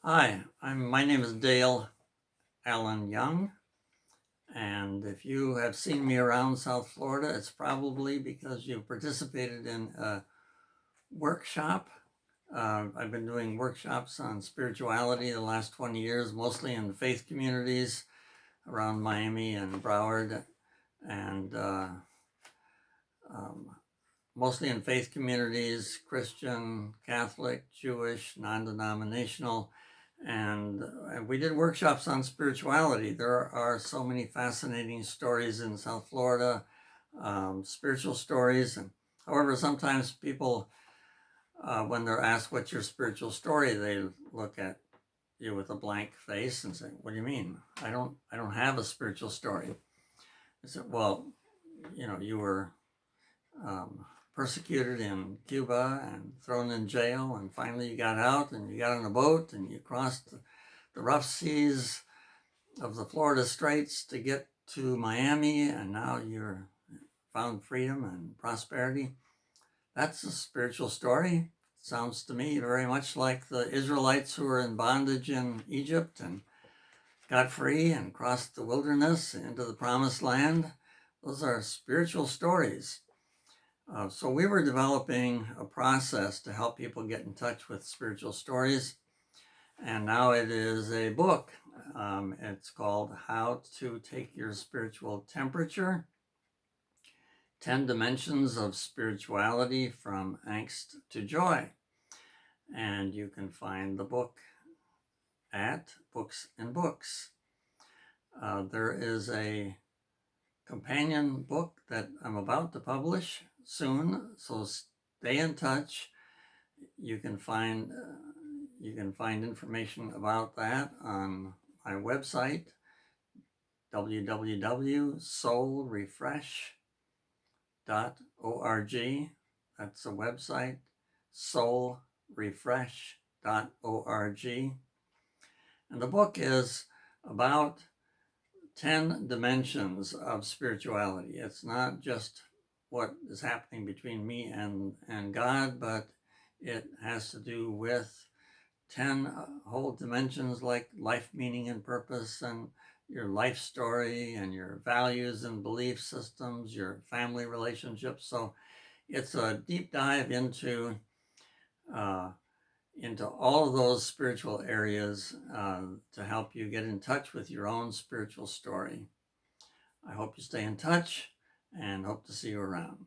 Hi, my name is Dale Allen Young, and if you have seen me around South Florida, it's probably because you participated in a workshop. I've been doing workshops on spirituality the last 20 years, mostly in the faith communities around Miami and Broward, and um, mostly in faith communities, Christian, Catholic, Jewish, non-denominational, and we did workshops on spirituality. There are so many fascinating stories in South Florida, spiritual stories. And however, sometimes people, when they're asked what's your spiritual story, they look at you with a blank face and say, "What do you mean? I don't have a spiritual story." I said, "Well, you were um, persecuted in Cuba and thrown in jail, and finally you got out and you got on a boat and you crossed the rough seas of the Florida Straits to get to Miami, and now you're found freedom and prosperity." That's a spiritual story. Sounds to me very much like the Israelites who were in bondage in Egypt and got free and crossed the wilderness into the promised land. Those are spiritual stories. So we were developing a process to help people get in touch with spiritual stories. And now it is a book. It's called How to Take Your Spiritual Temperature, 10 Dimensions of Spirituality from Angst to Joy. And you can find the book at Books and Books. There is a companion book that I'm about to publish soon, so stay in touch. You can find information about that on my website, www.soulrefresh.org. That's the website, soulrefresh.org. And the book is about 10 dimensions of spirituality. It's not just what is happening between me and God, but it has to do with 10 whole dimensions like life meaning and purpose, and your life story, and your values and belief systems, your family relationships. So it's a deep dive uh, into all of those spiritual areas to help you get in touch with your own spiritual story. I hope you stay in touch and hope to see you around.